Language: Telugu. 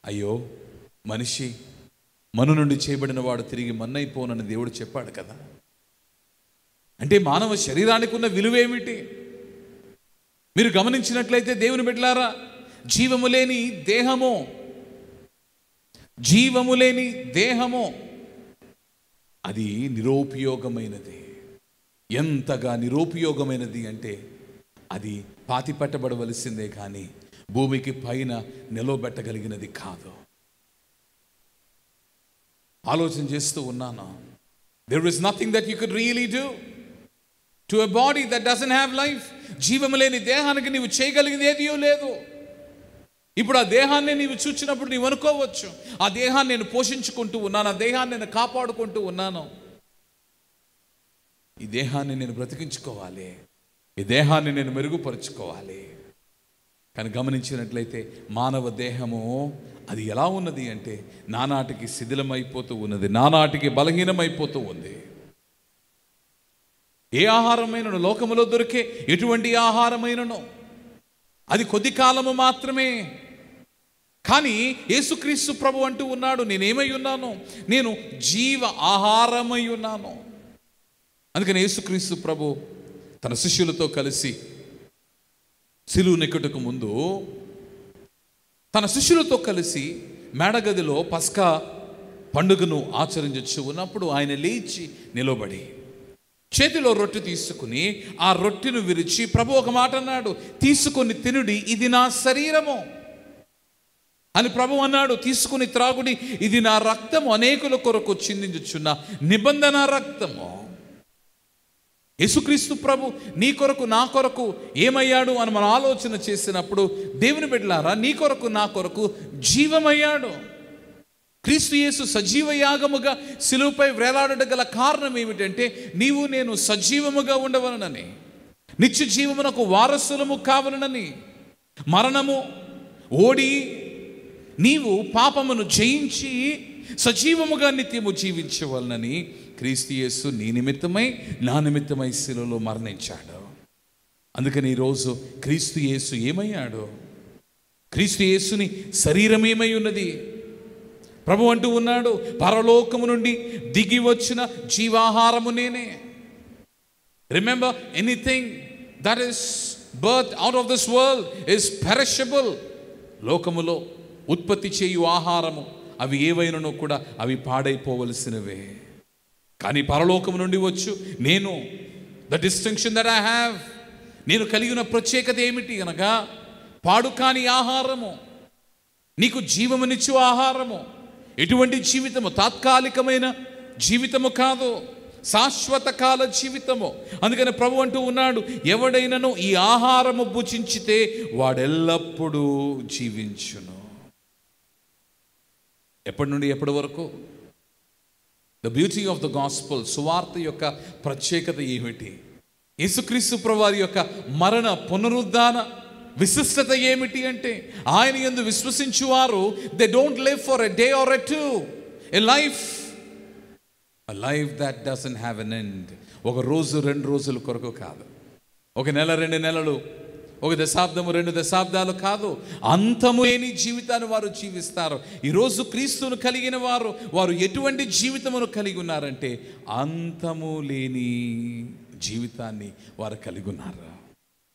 అయ్యో మనిషి మను నుండి చేయబడిన వాడు తిరిగి మన్నైపోనని దేవుడు చెప్పాడు కదా. అంటే మానవ శరీరానికి ఉన్న విలువేమిటి? మీరు గమనించినట్లయితే దేవుని బిడ్డలారా, జీవము లేని దేహము అది నిరుపయోగమైనది. ఎంతగా నిరుపయోగమైనది అంటే అది పాతి పెట్టబడవలసిందే కానీ భూమికి పైన నిలవబెట్టగలిగినది కాదు. ఆలోచన చేస్తూ ఉన్నాను. There is nothing that you could really do to a body that doesn't have life. జీవము లేని దేహానికి నీవు చేయగలిగింది ఏదియో లేదు. ఇప్పుడు ఆ దేహాన్ని నీవు చూచినప్పుడు నీవు అనుకోవచ్చు, ఆ దేహాన్ని నేను పోషించుకుంటూ ఉన్నాను, ఆ దేహాన్ని నేను కాపాడుకుంటూ ఉన్నాను, ఈ దేహాన్ని నేను బ్రతికించుకోవాలి, ఈ దేహాన్ని నేను మెరుగుపరుచుకోవాలి. కానీ గమనించినట్లయితే మానవ దేహము అది ఎలా ఉన్నది అంటే నానాటికి శిథిలమైపోతూ ఉన్నది, నానాటికి బలహీనమైపోతూ ఉంది. ఏ ఆహారమైనను లోకములో దొరికే ఎటువంటి ఆహారమైనను అది కొద్ది కాలము మాత్రమే. కానీ యేసుక్రీస్తు ప్రభు అంటూ ఉన్నాడు, నేనేమై ఉన్నాను? నేను జీవ ఆహారమై ఉన్నాను. అందుకని యేసుక్రీస్తు ప్రభు తన శిష్యులతో కలిసి సిలువ నెక్కుటకు ముందు తన శిష్యులతో కలిసి మేడగదిలో పస్కా పండుగను ఆచరించు ఉన్నప్పుడు ఆయన లేచి నిలబడి చేతిలో రొట్టె తీసుకుని ఆ రొట్టెను విరిచి ప్రభు ఒక మాట అన్నాడు, తీసుకొని తినుడి, ఇది నా శరీరము అని ప్రభు అన్నాడు. తీసుకుని త్రాగుడి, ఇది నా రక్తము, అనేకుల కొరకు చిందించుచున్న నిబంధన రక్తము. యేసుక్రీస్తు ప్రభు నీ కొరకు నా కొరకు ఏమయ్యాడు అని మనం ఆలోచన చేసినప్పుడు దేవుని బిడ్డలారా, నీ కొరకు నా కొరకు జీవమయ్యాడు. క్రీస్తు యేసు సజీవ యాగముగా సిలువపై వేలాడట గల కారణం ఏమిటంటే నీవు నేను సజీవముగా ఉండవలనని, నిత్య జీవమునకు వారసులము కావలనని, మరణము ఓడి నీవు పాపమును జయించి సజీవముగా నిత్యము జీవించవలనని క్రీస్తు యేసు నీ నిమిత్తమై నా నిమిత్తమై శిలువలో మరణించాడు. అందుకని ఈరోజు క్రీస్తు యేసు ఏమయ్యాడు? క్రీస్తు యేసుని శరీరం ఏమై ఉన్నది? ప్రభు అంటూ ఉన్నాడు, పరలోకము నుండి దిగి వచ్చిన జీవాహారము నేనే. Remember, anything that is birth out of this world is perishable. లోకములో ఉత్పత్తి చేయు ఆహారము అవి ఏవైనానో కూడా అవి పాడైపోవలసినవే. కానీ పరలోకము నుండి వచ్చు నేను, the distinction that I have, నేను కలిగిన ప్రత్యేకత ఏమిటి అనగా పాడు కాని ఆహారము, నీకు జీవమునిచ్చు ఆహారము. ఎటువంటి జీవితము? తాత్కాలికమైన జీవితము కాదు, శాశ్వత కాల జీవితము. అందుకని ప్రభు అంటూ ఉన్నాడు, ఎవడైనను ఈ ఆహారము భుజించితే వాడెల్లప్పుడూ జీవించును. ఎప్పటి నుండి ఎప్పటి వరకు? The beauty of the gospel, సువార్త యొక్క ప్రత్యేకత ఏమిటి? యేసుక్రీస్తు ప్రభువారి యొక్క మరణ పునరుద్ధాన విశిష్టత ఏమిటి అంటే ఆయన యందు విశ్వసించువారు they don't live for a day or a two, a life that doesn't have an end. ఒక రోజు రెండు రోజుల కొరకు కాదు, ఒక నెల రెండు నెలలు, ఒక దశాబ్దము రెండు దశాబ్దాలు కాదు, అంతము లేని జీవితాన్ని వారు జీవిస్తారు. ఈరోజు క్రీస్తును కలిగిన వారు ఎటువంటి జీవితమును కలిగి ఉన్నారంటే అంతము లేని జీవితాన్ని వారు కలిగి ఉన్నారు.